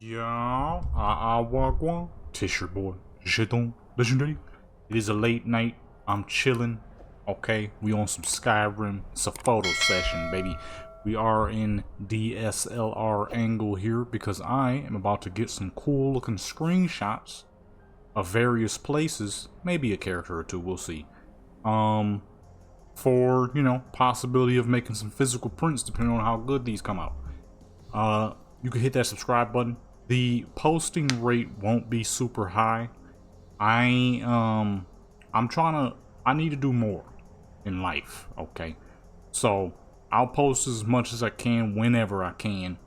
Yeah, wagwan. Tish your boy. Jeton. Legendary. It is a late night. I'm chilling. Okay, we on some Skyrim. It's a photo session, baby. We are in DSLR angle here because I am about to get some cool looking screenshots of various places. Maybe a character or two, we'll see. For, possibility of making some physical prints depending on how good these come out. You can hit that subscribe button. The posting rate won't be super high. I'm I need to do more in life, okay? So I'll post as much as I can whenever I can.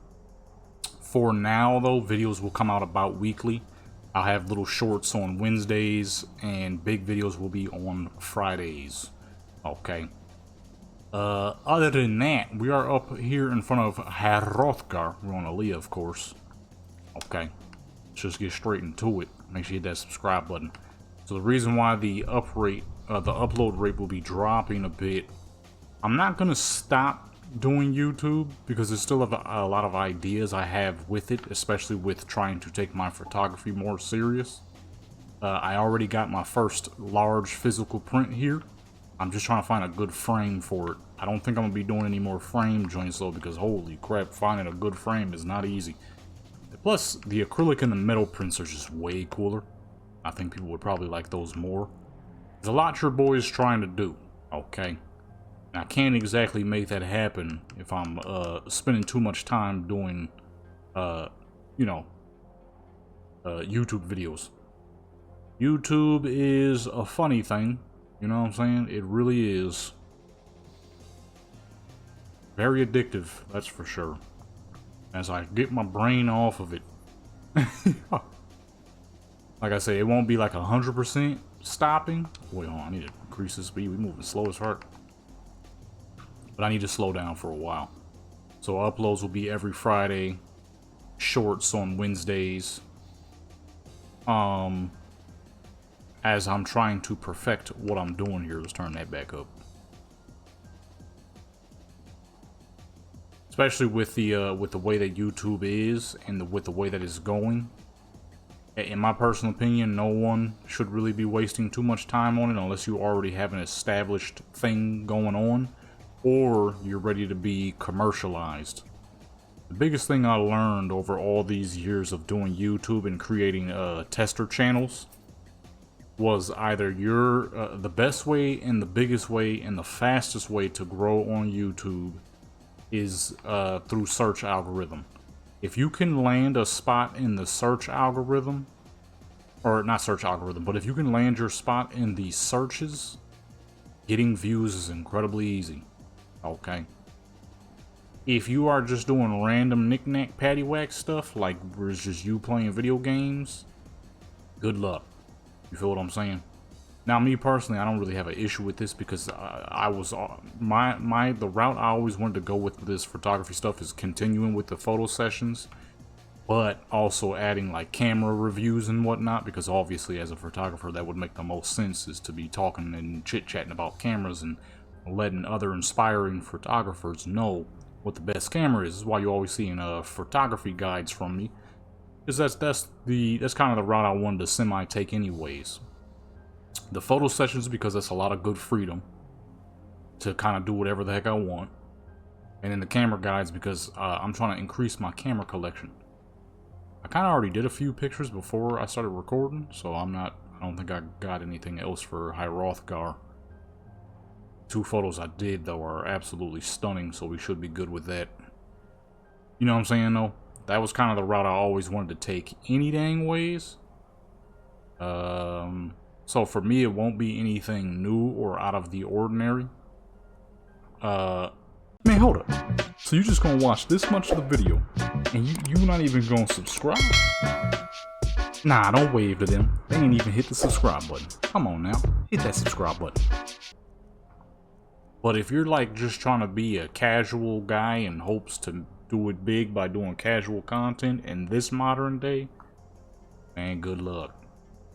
For now though, videos will come out about weekly. I'll have little shorts on Wednesdays and big videos will be on Fridays. Okay. Other than that, we are up here in front of Hrothgar. We're on Aaliyah, of course. Okay. Let's just get straight into it. Make sure you hit that subscribe button. So the reason why the upload rate will be dropping a bit, I'm not gonna stop doing YouTube because there's still a lot of ideas I have with it, especially with trying to take my photography more serious. I already got my first large physical print here. I'm just trying to find a good frame for it. I don't think I'm gonna be doing any more frame joints though, because holy crap, finding a good frame is not easy. Plus, the acrylic and the metal prints are just way cooler. I think people would probably like those more. There's a lot your boy is trying to do, okay? And I can't exactly make that happen if I'm spending too much time doing, YouTube videos. YouTube is a funny thing. You know what I'm saying? It really is. Very addictive, that's for sure. As I get my brain off of it. Like I say, it won't be like 100% stopping. Wait, hold on, I need to increase the speed. We're moving slow as heart. But I need to slow down for a while. So uploads will be every Friday. Shorts on Wednesdays. As I'm trying to perfect what I'm doing here. Let's turn that back up. Especially with the way that YouTube is and with the way that it's going. In my personal opinion, no one should really be wasting too much time on it unless you already have an established thing going on or you're ready to be commercialized. The biggest thing I learned over all these years of doing YouTube and creating tester channels was either the best way and the biggest way and the fastest way to grow on YouTube is through search algorithm. If you can land a spot in the search algorithm, or not search algorithm, but if you can land your spot in the searches, getting views is incredibly easy. Okay. If you are just doing random knick-knack paddywhack stuff, like where it's just you playing video games, good luck. You feel what I'm saying? Now, me personally, I don't really have an issue with this because the route I always wanted to go with this photography stuff is continuing with the photo sessions, but also adding like camera reviews and whatnot, because obviously as a photographer that would make the most sense, is to be talking and chit-chatting about cameras and letting other inspiring photographers know what the best camera is. This is why you always see in photography guides from me. Because that's kind of the route I wanted to semi-take anyways. The photo sessions, because that's a lot of good freedom to kind of do whatever the heck I want. And then the camera guides, because I'm trying to increase my camera collection. I kind of already did a few pictures before I started recording, so I don't think I got anything else for Hrothgar. 2 photos I did, though, are absolutely stunning, so we should be good with that. You know what I'm saying, though? That was kind of the route I always wanted to take any dang ways. So for me, it won't be anything new or out of the ordinary. Man, hold up. So you just gonna watch this much of the video, and you not even gonna subscribe? Nah, don't wave to them. They ain't even hit the subscribe button. Come on now, hit that subscribe button. But if you're like just trying to be a casual guy in hopes to do it big by doing casual content in this modern day, man, good luck.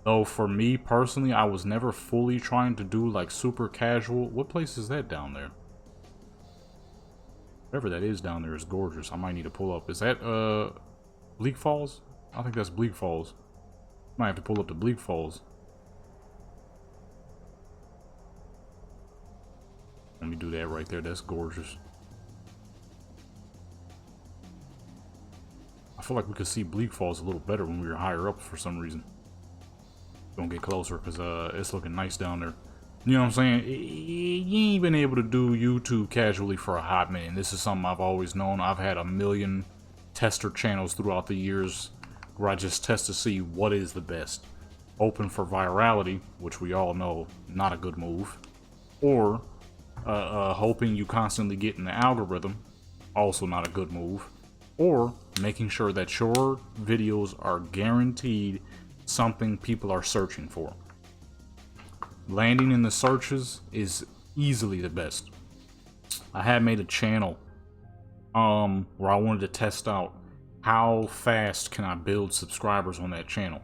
Though for me personally, I was never fully trying to do like super casual. What place is that down there? Whatever that is down there is gorgeous. I might need to pull up. Is that Bleak Falls? I think that's Bleak Falls. Might have to pull up the Bleak Falls. Let me do that right there. That's gorgeous. I feel like we could see Bleak Falls a little better when we were higher up for some reason. Don't get closer because it's looking nice down there. You know what I'm saying? You ain't been able to do YouTube casually for a hot minute. This is something I've always known. I've had a million tester channels throughout the years where I just test to see what is the best. Open for virality, which we all know, not a good move. Or hoping you constantly get in the algorithm, also not a good move. Or making sure that your videos are guaranteed something people are searching for. Landing in the searches is easily the best. I had made a channel where I wanted to test out how fast can I build subscribers on that channel.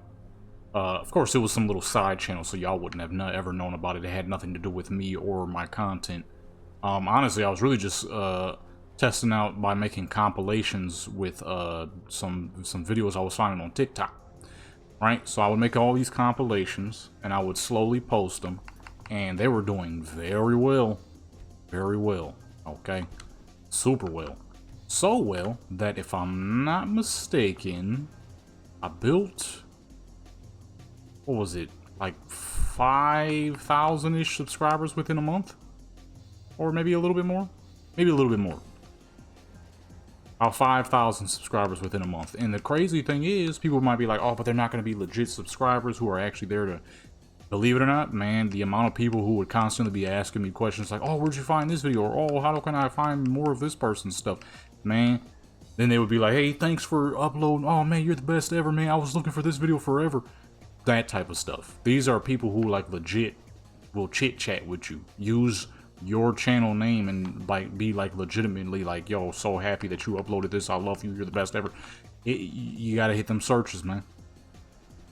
Of course, it was some little side channel, so y'all wouldn't have ever known about it. It had nothing to do with me or my content. Honestly, I was really just testing out by making compilations with some videos I was finding on TikTok. Right? So I would make all these compilations, and I would slowly post them, and they were doing very well. Very well. Okay? Super well. So well that if I'm not mistaken, I built... what was it? Like 5,000-ish subscribers within a month? Or maybe a little bit more? Maybe a little bit more. About 5,000 subscribers within a month. And the crazy thing is, people might be like, oh, but they're not going to be legit subscribers who are actually there to... Believe it or not, man, the amount of people who would constantly be asking me questions like, oh, where'd you find this video? Or, oh, how can I find more of this person's stuff? Man, then they would be like, hey, thanks for uploading. Oh, man, you're the best ever, man. I was looking for this video forever. That type of stuff. These are people who, like, legit will chit-chat with you. Use your channel name and like be like legitimately like, yo, so happy that you uploaded this, I love you, you're the best ever. You gotta hit them searches, man.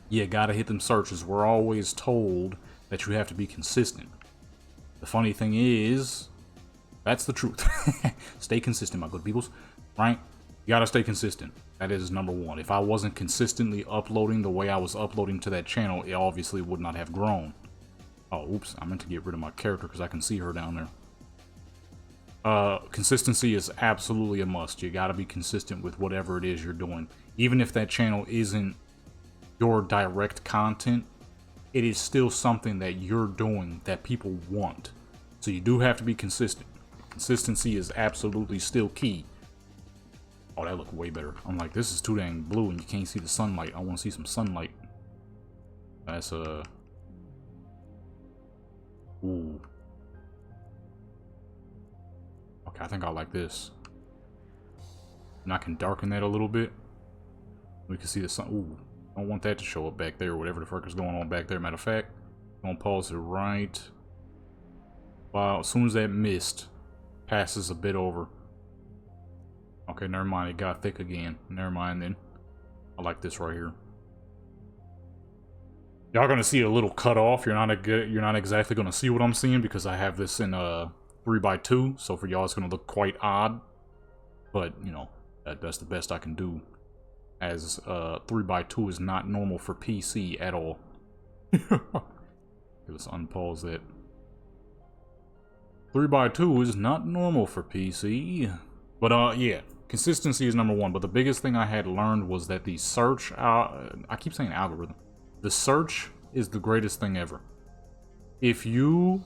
You gotta hit them searches. We're always told that you have to be consistent. The funny thing is, that's the truth. Stay consistent, my good peoples, right? You gotta stay consistent. That is number one. If I wasn't consistently uploading the way I was uploading to that channel, it obviously would not have grown. Oh, oops, I meant to get rid of my character because I can see her down there. Consistency is absolutely a must. You gotta be consistent with whatever it is you're doing. Even if that channel isn't your direct content, it is still something that you're doing that people want. So you do have to be consistent. Consistency is absolutely still key. Oh, that looked way better. I'm like, this is too dang blue and you can't see the sunlight. I want to see some sunlight. That's ooh. Okay, I think I like this. And I can darken that a little bit. We can see the sun. Ooh, I don't want that to show up back there, whatever the fuck is going on back there. Matter of fact, I'm gonna pause it right. Wow, as soon as that mist passes a bit over. Okay, never mind, it got thick again. Never mind then. I like this right here. Y'all gonna see a little cut off. You're not exactly gonna see what I'm seeing because I have this in 3x2. So for y'all, it's gonna look quite odd. But you know, that's the best I can do. As 3x2 is not normal for PC at all. Let's unpause that. 3x2 is not normal for PC. But yeah, consistency is number one. But the biggest thing I had learned was that the search, I keep saying algorithm. The search is the greatest thing ever. If you,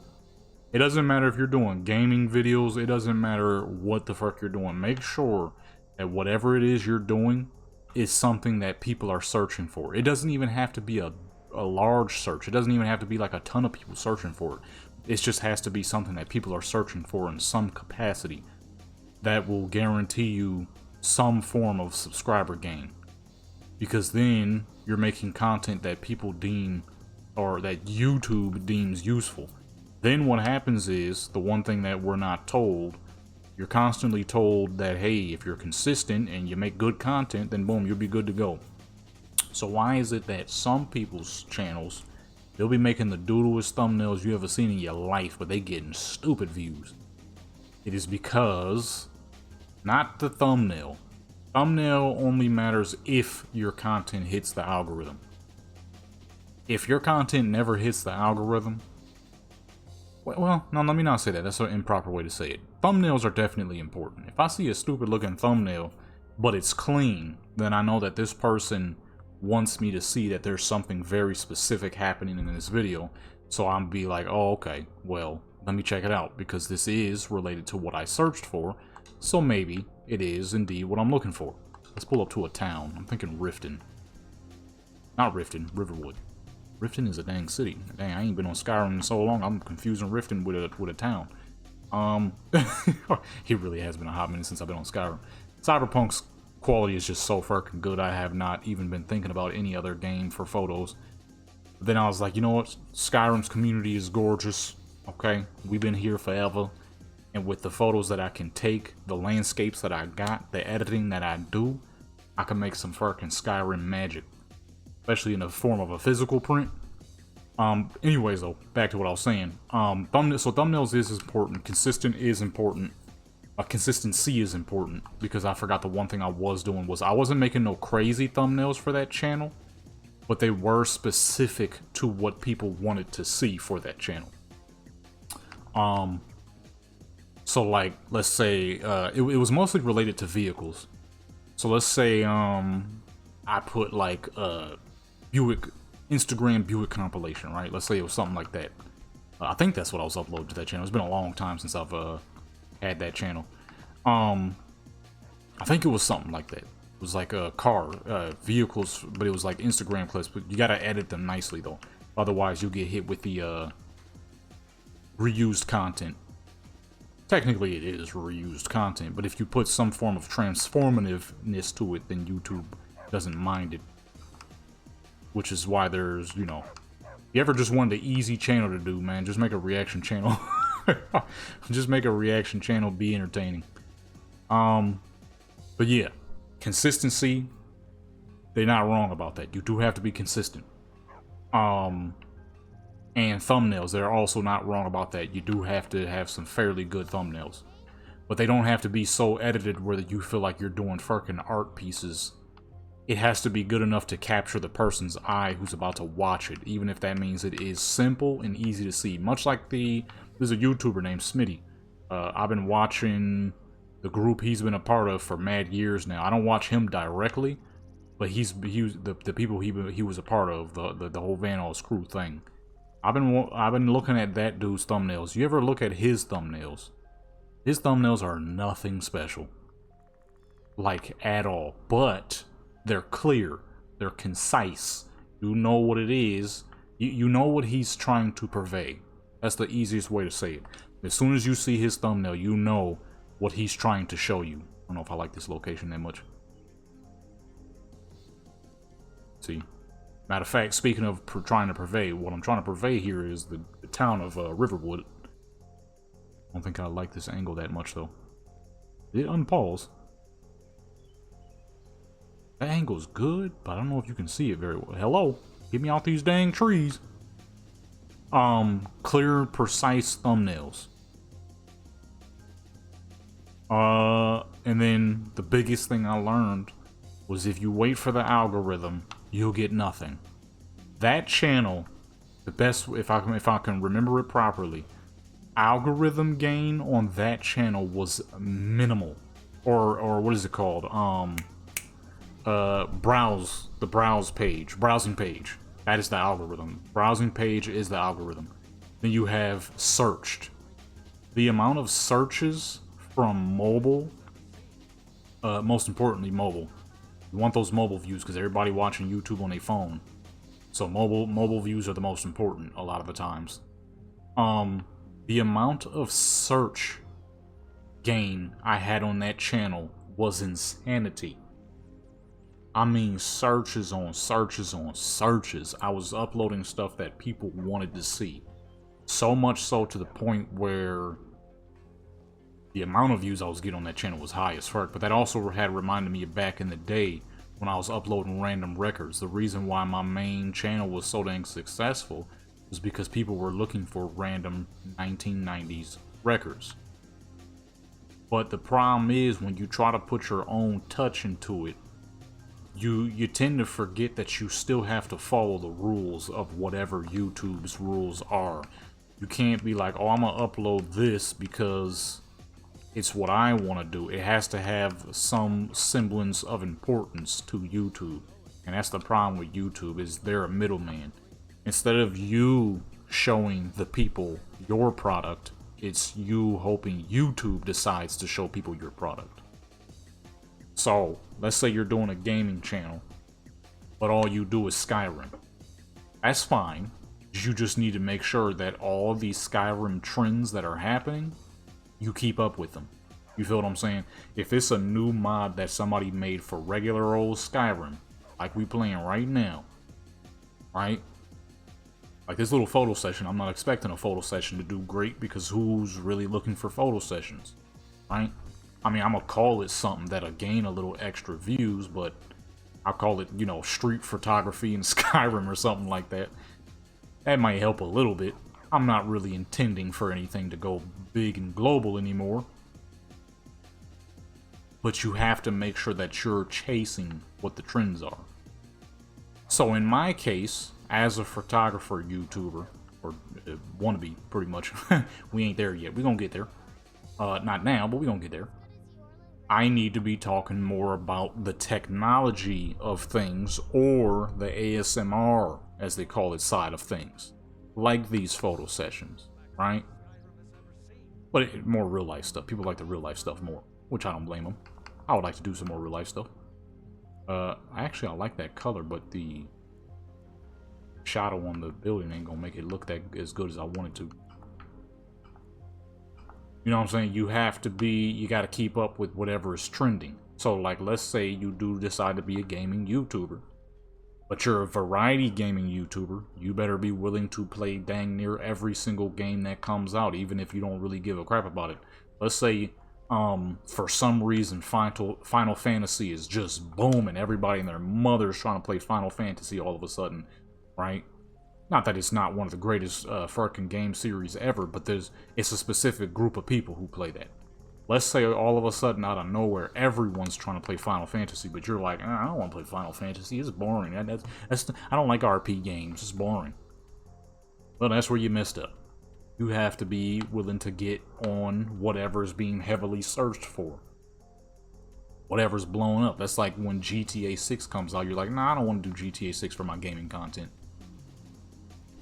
it doesn't matter if you're doing gaming videos, it doesn't matter what the fuck you're doing. Make sure that whatever it is you're doing is something that people are searching for. It doesn't even have to be a large search. It doesn't even have to be like a ton of people searching for it. It just has to be something that people are searching for in some capacity that will guarantee you some form of subscriber gain. Because then you're making content that people deem, or that YouTube deems useful. Then what happens is, the one thing that we're not told, you're constantly told that, hey, if you're consistent and you make good content, then boom, you'll be good to go. So why is it that some people's channels, they'll be making the doodlest thumbnails you ever seen in your life, but they getting stupid views? It is because, not the thumbnail, Thumbnail only matters if your content hits the algorithm. If your content never hits the algorithm, well, no, let me not say that. That's an improper way to say it. Thumbnails are definitely important. If I see a stupid looking thumbnail, but it's clean, then I know that this person wants me to see that there's something very specific happening in this video. So I'm be like, oh, okay, well, let me check it out because this is related to what I searched for. So maybe it is indeed what I'm looking for. Let's pull up to a town. I'm thinking Riften. Not Riften, Riverwood. Riften is a dang city. Dang, I ain't been on Skyrim in so long. I'm confusing Riften with a town. It really has been a hot minute since I've been on Skyrim. Cyberpunk's quality is just so fucking good. I have not even been thinking about any other game for photos. But then I was like, you know what? Skyrim's community is gorgeous. Okay, we've been here forever. And with the photos that I can take, the landscapes that I got, the editing that I do, I can make some fucking Skyrim magic. Especially in the form of a physical print. Anyways though, back to what I was saying. Thumbnails is important. Consistent is important. Consistency is important. Because I forgot the one thing I was doing was I wasn't making no crazy thumbnails for that channel. But they were specific to what people wanted to see for that channel. So like, let's say, it was mostly related to vehicles. So let's say, I put like, Instagram Buick compilation, right? Let's say it was something like that. I think that's what I was uploading to that channel. It's been a long time since I've, had that channel. I think it was something like that. It was like a car, vehicles, but it was like Instagram clips, but you gotta edit them nicely though. Otherwise you'll get hit with the, reused content. Technically it is reused content, but if you put some form of transformativeness to it, then YouTube doesn't mind it. Which is why there's, you know, if you ever just wanted an easy channel to do, man, just make a reaction channel. Just make a reaction channel, be entertaining. But yeah, consistency, they're not wrong about that. You do have to be consistent. And thumbnails, they're also not wrong about that. You do have to have some fairly good thumbnails. But they don't have to be so edited where you feel like you're doing fucking art pieces. It has to be good enough to capture the person's eye who's about to watch it, even if that means it is simple and easy to see. Much like there's a YouTuber named Smitty. I've been watching the group he's been a part of for mad years now. I don't watch him directly, but the people he was a part of, the whole Van All's crew thing. I've been looking at that dude's thumbnails. You ever look at his thumbnails? His thumbnails are nothing special, like at all, but they're clear, they're concise. You know what it is. You know what he's trying to purvey. That's the easiest way to say it. As soon as you see his thumbnail, you know what he's trying to show you. I don't know if I like this location that much. See? Matter of fact, speaking of trying to purvey, what I'm trying to purvey here is the town of Riverwood. I don't think I like this angle that much, though. Did it unpause? That angle's good, but I don't know if you can see it very well. Hello? Get me off these dang trees. Clear, precise thumbnails. And then the biggest thing I learned was if you wait for the algorithm, you'll get nothing. That channel, the best, if I can remember it properly, algorithm gain on that channel was minimal. Or what is it called? Browsing page. That is the algorithm. Browsing page is the algorithm. Then you have searched. The amount of searches from mobile, most importantly mobile. You want those mobile views because everybody watching YouTube on their phone. So mobile views are the most important a lot of the times. The amount of search gain I had on that channel was insanity. I mean, searches on searches on searches. I was uploading stuff that people wanted to see. So much so to the point where the amount of views I was getting on that channel was high as fuck. But that also had reminded me of back in the day when I was uploading random records. The reason why my main channel was so dang successful was because people were looking for random 1990s records. But the problem is when you try to put your own touch into it, you tend to forget that you still have to follow the rules of whatever YouTube's rules are. You can't be like, oh, I'm gonna upload this because it's what I want to do. It has to have some semblance of importance to YouTube. And that's the problem with YouTube, is they're a middleman. Instead of you showing the people your product, it's you hoping YouTube decides to show people your product. So, let's say you're doing a gaming channel, but all you do is Skyrim. That's fine. You just need to make sure that all these Skyrim trends that are happening, you keep up with them. You feel what I'm saying? If it's a new mod that somebody made for regular old Skyrim, like we playing right now, right? Like this little photo session, I'm not expecting a photo session to do great because who's really looking for photo sessions, right? I mean, I'm gonna call it something that'll gain a little extra views, but I'll call it, you know, street photography in Skyrim or something like that. That might help a little bit. I'm not really intending for anything to go big and global anymore. But you have to make sure that you're chasing what the trends are. So in my case, as a photographer YouTuber, or wannabe pretty much, we ain't there yet. We're gonna get there. Not now, but we're gonna get there. I need to be talking more about the technology of things, or the ASMR, as they call it, side of things. Like these photo sessions, right? But more real life stuff. People like the real life stuff more, which I don't blame them. I would like to do some more real life stuff. Actually, I like that color, but the shadow on the building ain't gonna make it look that as good as I want it to. You know what I'm saying? You have to be, you gotta keep up with whatever is trending. So like, let's say you do decide to be a gaming YouTuber, but you're a variety gaming YouTuber. You better be willing to play dang near every single game that comes out, even if you don't really give a crap about it. Let's say, for some reason, Final Fantasy is just booming. Everybody and their mother's trying to play Final Fantasy all of a sudden, right? Not that it's not one of the greatest freaking game series ever, but it's a specific group of people who play that. Let's say all of a sudden, out of nowhere, everyone's trying to play Final Fantasy, but you're like, I don't want to play Final Fantasy. It's boring. I don't like RP games. It's boring. Well, that's where you messed up. You have to be willing to get on whatever's being heavily searched for. Whatever's blowing up. That's like when GTA 6 comes out. You're like, nah, I don't want to do GTA 6 for my gaming content.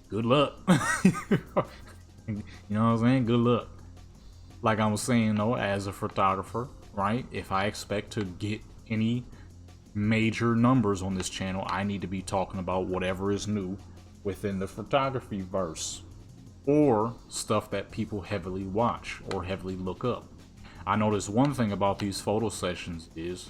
Good luck. You know what I'm saying? Good luck. Like I was saying though, as a photographer, right? If I expect to get any major numbers on this channel, I need to be talking about whatever is new within the photography verse, or stuff that people heavily watch or heavily look up. I noticed one thing about these photo sessions is,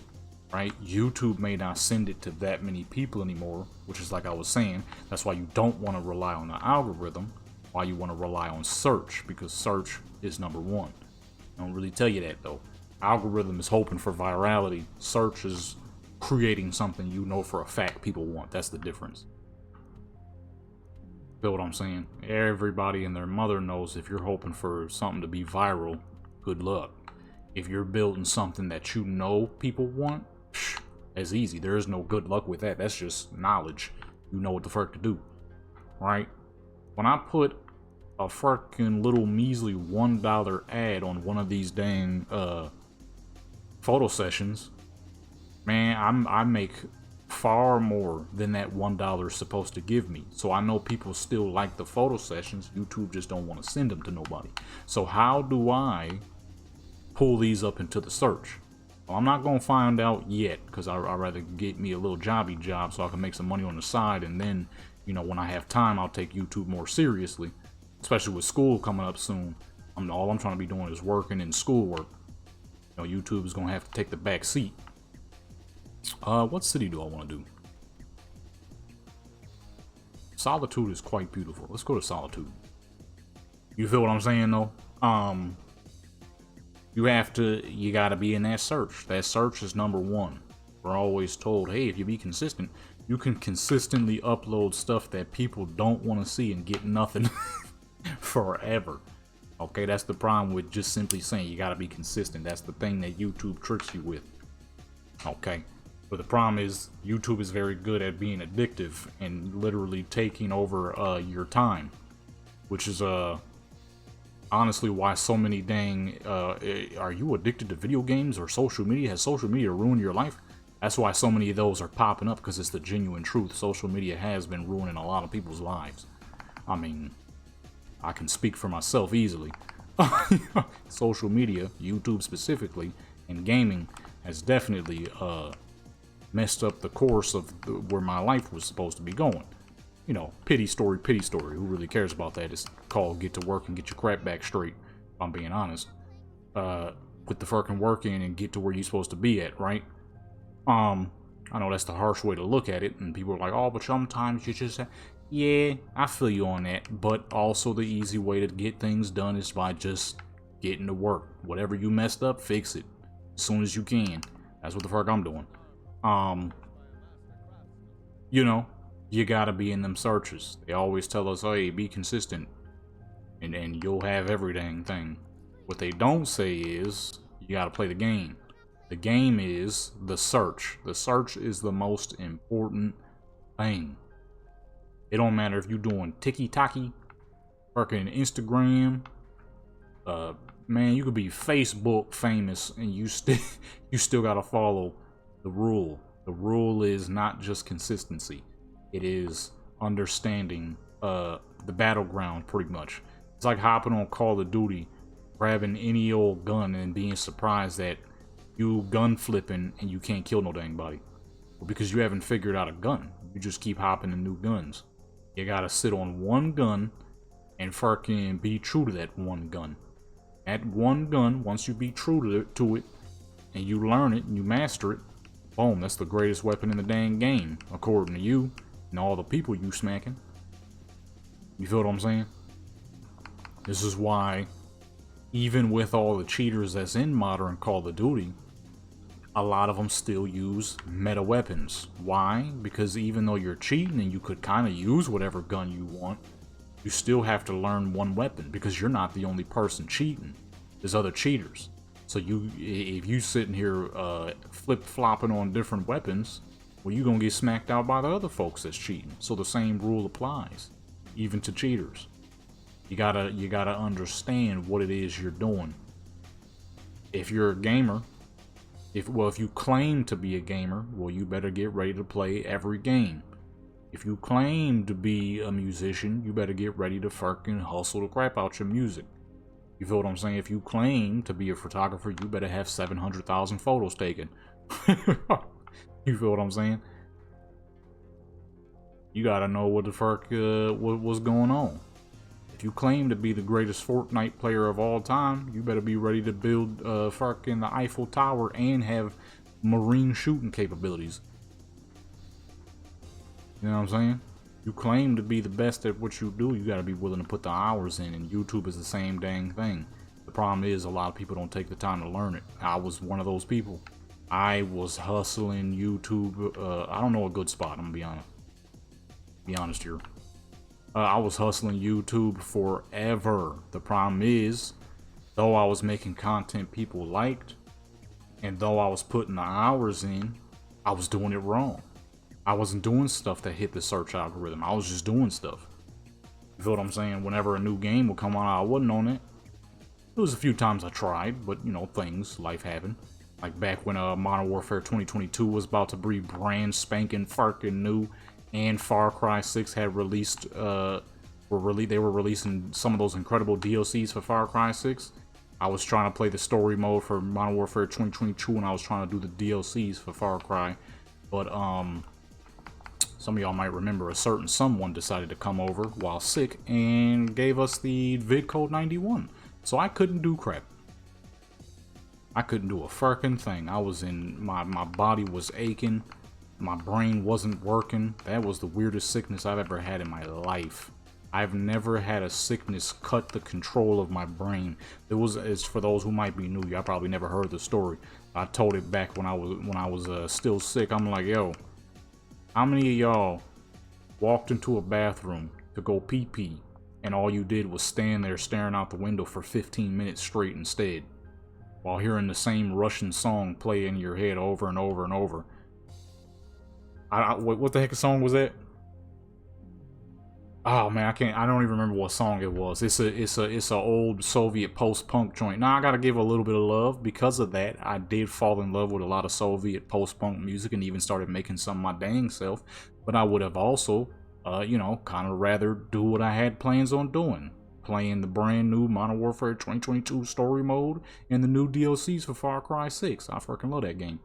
right, YouTube may not send it to that many people anymore, which is like I was saying, that's why you don't want to rely on the algorithm, why you want to rely on search, because search is number one. I don't really tell you that though. Algorithm is hoping for virality, search is creating something you know for a fact people want. That's the difference. Feel what I'm saying? Everybody and their mother knows if you're hoping for something to be viral, good luck. If you're building something that you know people want, that's easy. There is no good luck with that. That's just knowledge. You know what the fuck to do, right? When I put a freaking little measly $1 ad on one of these dang photo sessions, man, I make far more than that $1 is supposed to give me. So I know people still like the photo sessions. YouTube just don't want to send them to nobody. So how do I pull these up into the search? Well, I'm not gonna find out yet, because I'd rather get me a little jobby job so I can make some money on the side, and then, you know, when I have time, I'll take YouTube more seriously, especially with school coming up soon. All I'm trying to be doing is working and schoolwork. You know, YouTube is gonna have to take the back seat. What city do I want to do? Solitude is quite beautiful. Let's go to Solitude. You feel what I'm saying though? You gotta be in that search. That search is number one. We're always told, hey, if you be consistent, you can consistently upload stuff that people don't want to see and get nothing forever. Okay, that's the problem with just simply saying you gotta be consistent. That's the thing that YouTube tricks you with. Okay, but the problem is YouTube is very good at being addictive and literally taking over your time, which is honestly why so many dang are you addicted to video games or social media? Has social media ruined your life? That's why so many of those are popping up, because it's the genuine truth. Social media has been ruining a lot of people's lives. I mean, I can speak for myself easily. Social media, YouTube specifically, and gaming has definitely messed up the course of where my life was supposed to be going. You know, pity story, pity story. Who really cares about that? It's called get to work and get your crap back straight, if I'm being honest. Put the fucking work in and get to where you're supposed to be at, right? I know that's the harsh way to look at it, and people are like, oh, but sometimes you just yeah, I feel you on that, but also the easy way to get things done is by just getting to work. Whatever you messed up, fix it as soon as you can. That's what the fuck I'm doing. You know, you gotta be in them searches. They always tell us, hey, be consistent, and you'll have every dang thing. What they don't say is, you gotta play the game. The game is the search. The search is the most important thing. It don't matter if you're doing tiki-taki, fucking Instagram, man, you could be Facebook famous and you still gotta follow the rule. The rule is not just consistency. It is understanding the battleground, pretty much. It's like hopping on Call of Duty, grabbing any old gun and being surprised that you gun flipping and you can't kill no dang body. Well, because you haven't figured out a gun. You just keep hopping to new guns. You gotta sit on one gun and fucking be true to that one gun. That one gun, once you be true to it and you learn it and you master it, boom, that's the greatest weapon in the dang game, according to you and all the people you smacking. You feel what I'm saying? This is why, even with all the cheaters that's in modern Call of Duty, a lot of them still use meta weapons. Why? Because even though you're cheating and you could kind of use whatever gun you want, you still have to learn one weapon, because you're not the only person cheating. There's other cheaters. So if you sitting here flip-flopping on different weapons, well, you're gonna get smacked out by the other folks that's cheating. So the same rule applies, even to cheaters. You gotta understand what it is you're doing. If you're a gamer, if you claim to be a gamer, well, you better get ready to play every game. If you claim to be a musician, you better get ready to fucking hustle the crap out your music. You feel what I'm saying? If you claim to be a photographer, you better have 700,000 photos taken. You feel what I'm saying? You gotta know what the fuck what's going on. If you claim to be the greatest Fortnite player of all time, you better be ready to build fucking the Eiffel Tower and have marine shooting capabilities. You know what I'm saying? You claim to be the best at what you do, you gotta be willing to put the hours in, and YouTube is the same dang thing. The problem is a lot of people don't take the time to learn it. I was one of those people. I was hustling YouTube. I don't know a good spot, I'm gonna be honest here. I was hustling YouTube forever. The problem is, though I was making content people liked, and though I was putting the hours in, I was doing it wrong. I wasn't doing stuff that hit the search algorithm. I was just doing stuff. You feel what I'm saying? Whenever a new game would come on, I wasn't on it. There was a few times I tried, but you know, life happened. Like back when Modern Warfare 2022 was about to be brand spanking fucking new, and Far Cry 6 had released, they were releasing some of those incredible DLCs for Far Cry 6. I was trying to play the story mode for Modern Warfare 2022, and I was trying to do the DLCs for Far Cry. But some of y'all might remember a certain someone decided to come over while sick and gave us the vid code 91. So I couldn't do crap. I couldn't do a fucking thing. I was in, my body was aching. My brain wasn't working. That was the weirdest sickness I've ever had in my life. I've never had a sickness cut the control of my brain. It's for those who might be new. Y'all probably never heard the story. I told it back when I was still sick. I'm like, yo, how many of y'all walked into a bathroom to go pee-pee and all you did was stand there staring out the window for 15 minutes straight instead, while hearing the same Russian song play in your head over and over and over. What the heck song was that? Oh man, I don't even remember what song it was. It's a old Soviet post-punk joint. Now I gotta give a little bit of love. Because of that, I did fall in love with a lot of Soviet post-punk music and even started making some my dang self. But I would have also, you know, kind of rather do what I had plans on doing. Playing the brand new Modern Warfare 2022 story mode and the new DLCs for Far Cry 6. I freaking love that game.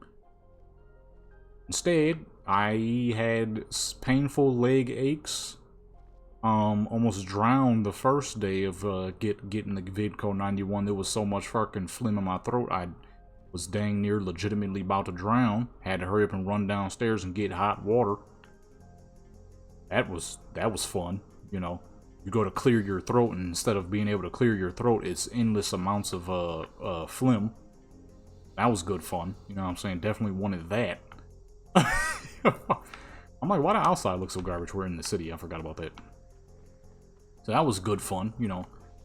Instead, I had painful leg aches. Almost drowned the first day of getting the Vidco 91. There was so much fucking phlegm in my throat. I was dang near legitimately about to drown. Had to hurry up and run downstairs and get hot water. That was fun, you know. You go to clear your throat, and instead of being able to clear your throat, it's endless amounts of phlegm. That was good fun. You know what I'm saying? Definitely wanted that. I'm like, why the outside look so garbage? We're in the city. I forgot about that. So that was good fun, you know.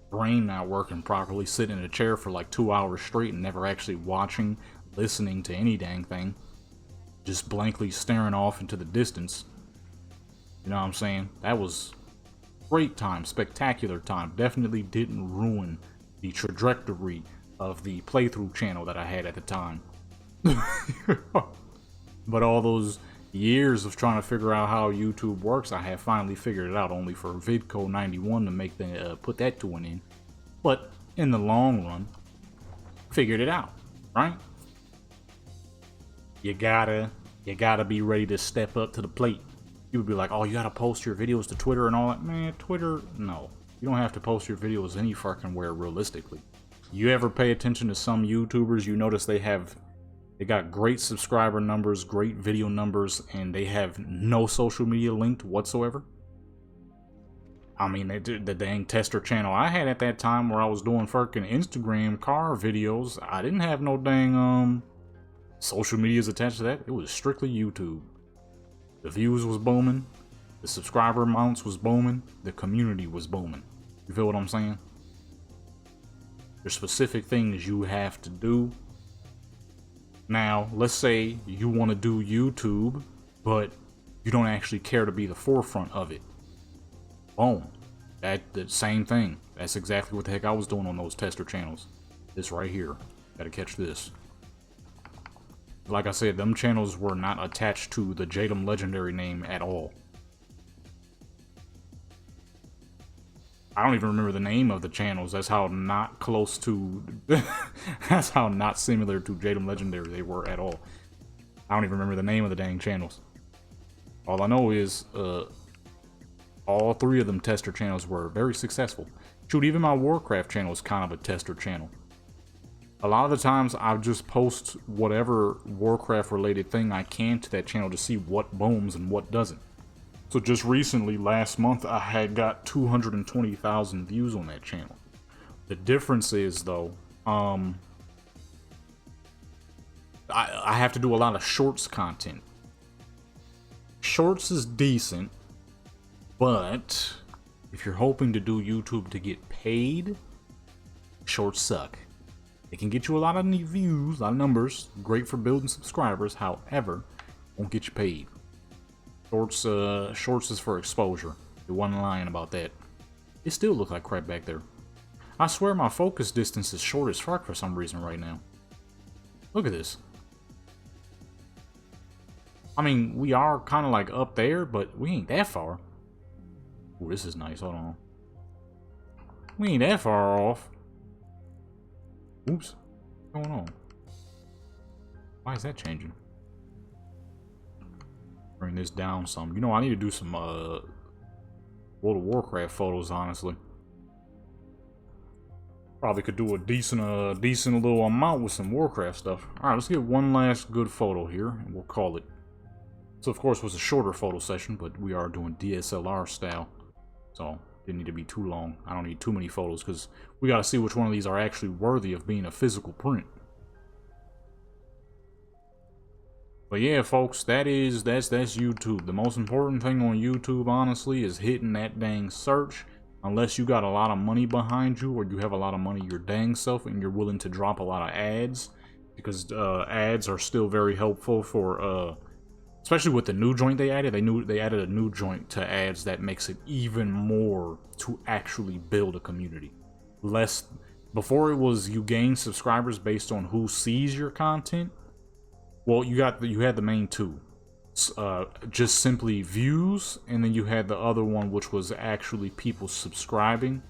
Brain not working properly, sitting in a chair for like 2 hours straight and never actually watching, listening to any dang thing. Just blankly staring off into the distance. You know what I'm saying? That was great time, spectacular time. Definitely didn't ruin the trajectory of the playthrough channel that I had at the time. But all those years of trying to figure out how YouTube works, I have finally figured it out, only for Vidco 91 to make the put that to an end. But in the long run, figured it out, right? You gotta be ready to step up to the plate. You would be like, oh, you gotta post your videos to Twitter and all that. Man, Twitter, no. You don't have to post your videos any fucking where realistically. You ever pay attention to some YouTubers, you notice they got great subscriber numbers, great video numbers, and they have no social media linked whatsoever. I mean, the dang tester channel I had at that time where I was doing fucking Instagram car videos, I didn't have no dang social medias attached to that. It was strictly YouTube. The views was booming, the subscriber amounts was booming, the community was booming. You feel what I'm saying? There's specific things you have to do. Now, let's say you want to do YouTube, but you don't actually care to be the forefront of it. Boom. The same thing. That's exactly what the heck I was doing on those tester channels. This right here. Gotta catch this. Like I said, them channels were not attached to the Jadam Legendary name at all. I don't even remember the name of the channels. That's how not close to... that's how not similar to Jadam Legendary they were at all. I don't even remember the name of the dang channels. All I know is all three of them tester channels were very successful. Shoot, even my Warcraft channel is kind of a tester channel. A lot of the times I just post whatever Warcraft related thing I can to that channel to see what booms and what doesn't. So just recently, last month, I had got 220,000 views on that channel. The difference is, though, I have to do a lot of shorts content. Shorts is decent, but if you're hoping to do YouTube to get paid, shorts suck. It can get you a lot of views, a lot of numbers, great for building subscribers, however, won't get you paid. Shorts is for exposure. They wasn't lying about that. It still look like crap back there. I swear my focus distance is short as fuck for some reason right now. Look at this. I mean, we are kind of like up there, but we ain't that far. Oh, this is nice. Hold on. We ain't that far off. Oops. What's going on? Why is that changing? Bring this down some. You know, I need to do some World of Warcraft photos, honestly. Probably could do a decent little amount with some Warcraft stuff. Alright, let's get one last good photo here, and we'll call it. So, of course, it was a shorter photo session, but we are doing DSLR style. So, didn't need to be too long. I don't need too many photos, because we gotta see which one of these are actually worthy of being a physical print. But yeah, folks, that's YouTube. The most important thing on YouTube, honestly, is hitting that dang search unless you got a lot of money behind you or you have a lot of money your dang self and you're willing to drop a lot of ads, because ads are still very helpful for especially with the new joint they added. They added a new joint to ads that makes it even more to actually build a community. Before it was you gain subscribers based on who sees your content. Well, you had the main two. Just simply views, and then you had the other one which was actually people subscribing,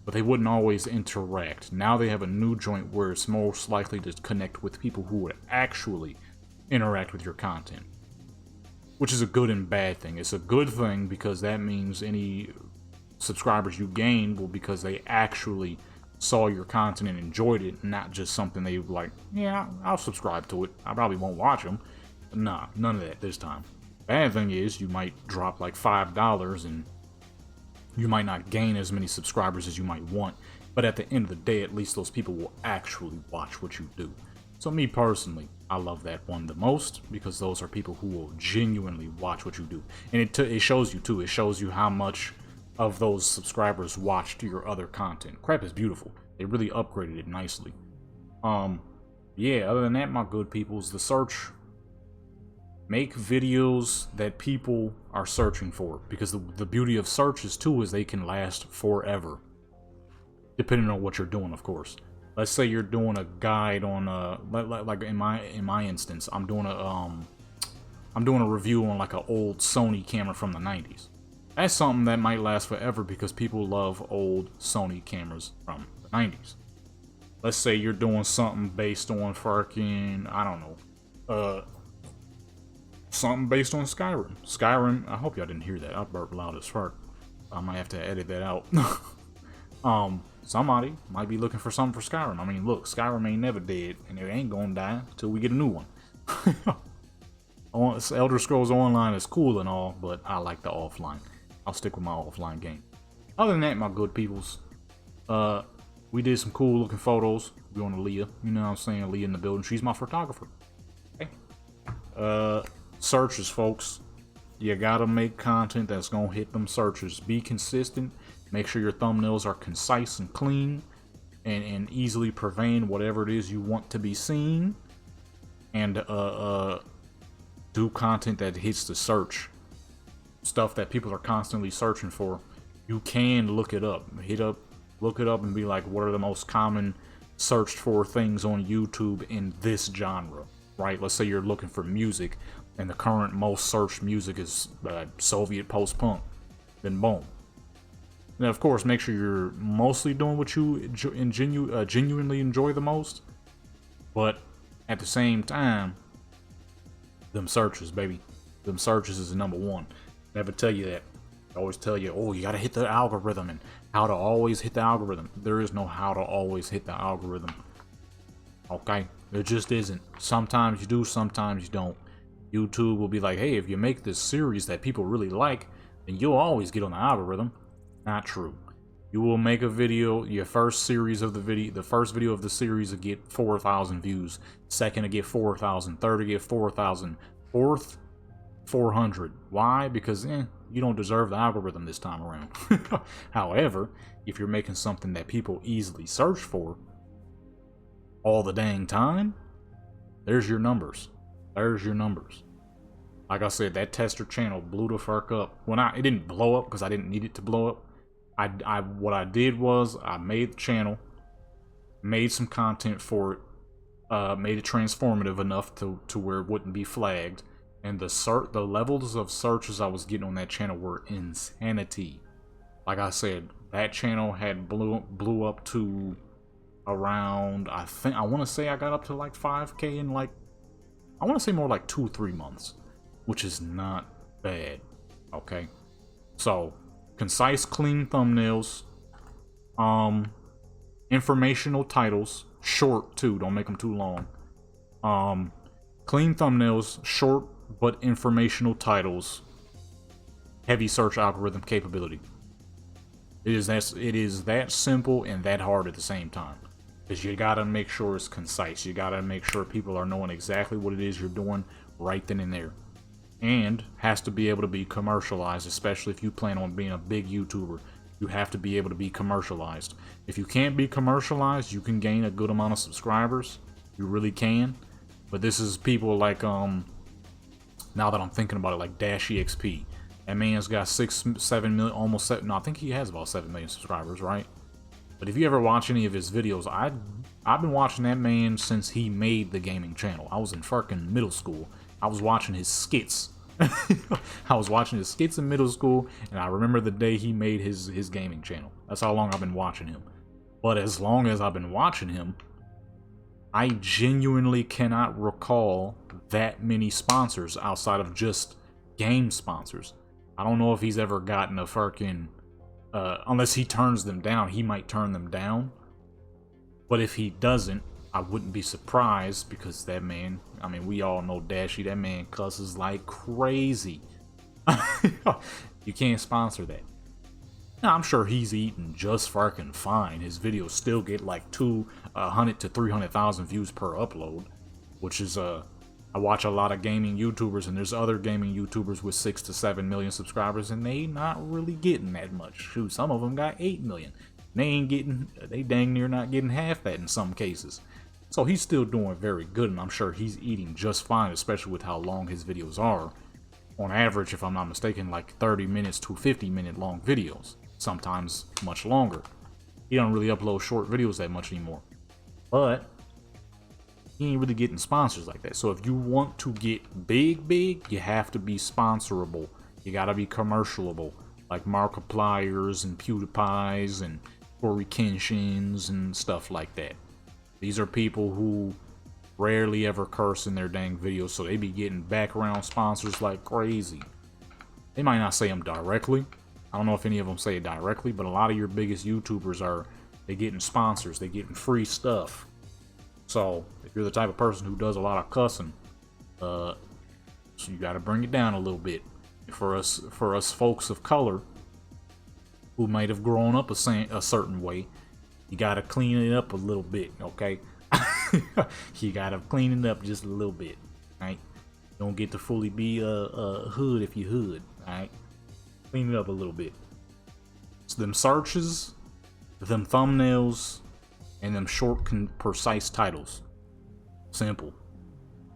but they wouldn't always interact. Now they have a new joint where it's most likely to connect with people who would actually interact with your content, which is a good and bad thing. It's a good thing because that means any subscribers you gain will because they actually saw your content and enjoyed it, not just something they were like, yeah, I'll subscribe to it, I probably won't watch them. Nah, none of that this time. Bad thing is you might drop like $5 and you might not gain as many subscribers as you might want, but at the end of the day, at least those people will actually watch what you do. So me personally, I love that one the most because those are people who will genuinely watch what you do. And it shows you too. It shows you how much of those subscribers watched your other content. Crap is beautiful. They really upgraded it nicely. Yeah, other than that, my good peoples, the search. Make videos that people are searching for, because the beauty of searches too is they can last forever, depending on what you're doing, of course. Let's say you're doing a guide on like in my instance, I'm doing a review on like an old Sony camera from the 90s. That's something that might last forever because people love old Sony cameras from the 90s. Let's say you're doing something based on fucking, I don't know, something based on Skyrim. Skyrim, I hope y'all didn't hear that. I burped loud as fuck. I might have to edit that out. Somebody might be looking for something for Skyrim. I mean, look, Skyrim ain't never dead, and it ain't gonna die until we get a new one. Elder Scrolls Online is cool and all, but I like the offline. I'll stick with my offline game. Other than that, my good peoples, we did some cool looking photos. We're on Aaliyah, you know what I'm saying? Aaliyah in the building. She's my photographer. Okay. Searches, folks. You gotta make content that's gonna hit them searches. Be consistent. Make sure your thumbnails are concise and clean and easily purveying whatever it is you want to be seen. And do content that hits the search. Stuff that people are constantly searching for. You can look it up. Look it up and be like, what are the most common searched for things on YouTube in this genre, right? Let's say you're looking for music and the current most searched music is Soviet post-punk. Then boom. Now, of course, make sure you're mostly doing what you genuinely enjoy the most. But at the same time, them searches, baby. Them searches is the number one. Never tell you that. I always tell you, oh, you gotta hit the algorithm and how to always hit the algorithm. There is no how to always hit the algorithm. Okay? There just isn't. Sometimes you do, sometimes you don't. YouTube will be like, hey, if you make this series that people really like, then you'll always get on the algorithm. Not true. You will make a video, your first series of the video, the first video of the series will get 4,000 views. Second will get 4,000. Third will get 4,000. Fourth, 400. Why? Because you don't deserve the algorithm this time around. However, if you're making something that people easily search for all the dang time, there's your numbers. There's your numbers. Like I said, that tester channel blew the fuck up. Well, it didn't blow up because I didn't need it to blow up. What I did was I made the channel, made some content for it, made it transformative enough to where it wouldn't be flagged, and the levels of searches I was getting on that channel were insanity. Like I said, that channel had blew up to around, I want to say I got up to like 5K in like, I want to say more like 2-3 months, which is not bad. Okay, so concise, clean thumbnails, informational titles, short too, don't make them too long. Clean thumbnails, short but informational titles, heavy search algorithm capability. It is that simple and that hard at the same time. Because you gotta make sure it's concise. You gotta make sure people are knowing exactly what it is you're doing right then and there. And has to be able to be commercialized, especially if you plan on being a big YouTuber. You have to be able to be commercialized. If you can't be commercialized, you can gain a good amount of subscribers. You really can. But this is people like, now that I'm thinking about it, like Dash EXP. That man's got 7 million, almost 7, no, I think he has about 7 million subscribers, right? But if you ever watch any of his videos, I've been watching that man since he made the gaming channel. I was in fucking middle school. I was watching his skits. I was watching his skits in middle school, and I remember the day he made his gaming channel. That's how long I've been watching him. But as long as I've been watching him, I genuinely cannot recall that many sponsors outside of just game sponsors. I don't know if he's ever gotten a fucking... unless he turns them down, he might turn them down. But if he doesn't, I wouldn't be surprised, because that man, I mean, we all know Dashy, that man cusses like crazy. You can't sponsor that. Now, I'm sure he's eating just fucking fine. His videos still get like 200 to 300,000 views per upload, which is, I watch a lot of gaming YouTubers, and there's other gaming YouTubers with 6 to 7 million subscribers, and they not really getting that much. Shoot, some of them got 8 million. They dang near not getting half that in some cases. So he's still doing very good, and I'm sure he's eating just fine, especially with how long his videos are. On average, if I'm not mistaken, like 30 minutes to 50-minute long videos. Sometimes much longer. He don't really upload short videos that much anymore. But he ain't really getting sponsors like that. So if you want to get big, you have to be sponsorable. You gotta be commercialable. Like Markipliers and PewDiePies and Corey Kenshins and stuff like that. These are people who rarely ever curse in their dang videos, so they be getting background sponsors like crazy. They might not say them directly. I don't know if any of them say it directly, but a lot of your biggest YouTubers they getting sponsors, they getting free stuff. So if you're the type of person who does a lot of cussing, so you got to bring it down a little bit. For us folks of color who might have grown up a certain way, you got to clean it up a little bit, okay? You got to clean it up just a little bit, right? Don't get to fully be a hood if you hood, right? Clean it up a little bit. So them searches, them thumbnails, and them short, precise titles. Simple.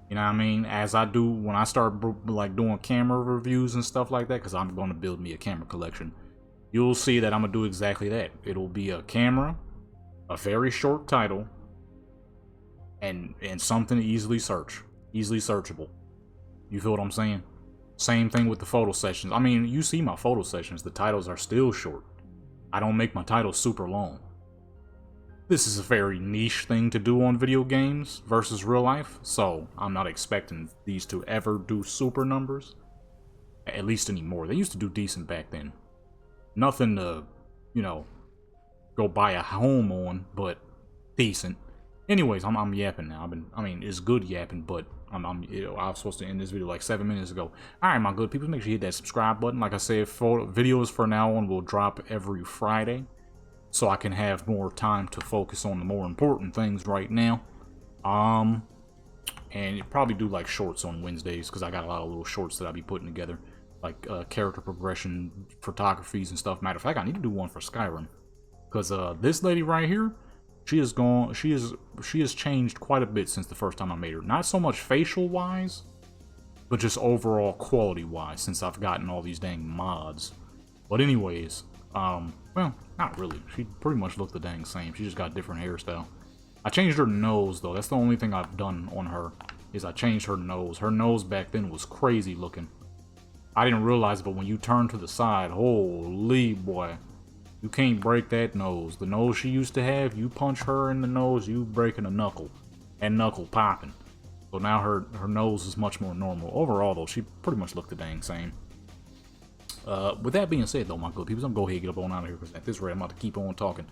You know what I mean? As I do when I start like doing camera reviews and stuff like that, because I'm going to build me a camera collection, you'll see that I'm going to do exactly that. It'll be a camera, a very short title, and something to easily searchable. You feel what I'm saying? Same thing with the photo sessions. I mean, you see my photo sessions, the titles are still short. I don't make my titles super long. This is a very niche thing to do on video games versus real life, so I'm not expecting these to ever do super numbers. At least anymore. They used to do decent back then. Nothing to, you know, go buy a home on, but decent. Anyways, I'm yapping now. I mean, it's good yapping, but I was supposed to end this video like 7 minutes ago. Alright, my good people, make sure you hit that subscribe button. Like I said, videos from now on will drop every Friday, so I can have more time to focus on the more important things right now. And you probably do like shorts on Wednesdays, because I got a lot of little shorts that I'll be putting together, like character progression, photographies and stuff. Matter of fact, I need to do one for Skyrim, because this lady right here, she has changed quite a bit since the first time I made her. Not so much facial wise, but just overall quality wise, since I've gotten all these dang mods. But anyways, well, not really. She pretty much looked the dang same. She just got a different hairstyle. I changed her nose though. That's the only thing I've done on her, is I changed her nose. Her nose back then was crazy looking. I didn't realize it, but when you turn to the side, holy boy. You can't break that nose. The nose she used to have, you punch her in the nose, you breaking a knuckle. And knuckle popping. So now her nose is much more normal. Overall though, she pretty much looked the dang same. With that being said though, my good people, I'm gonna go ahead and get up on out of here, because at this rate I'm about to keep on talking.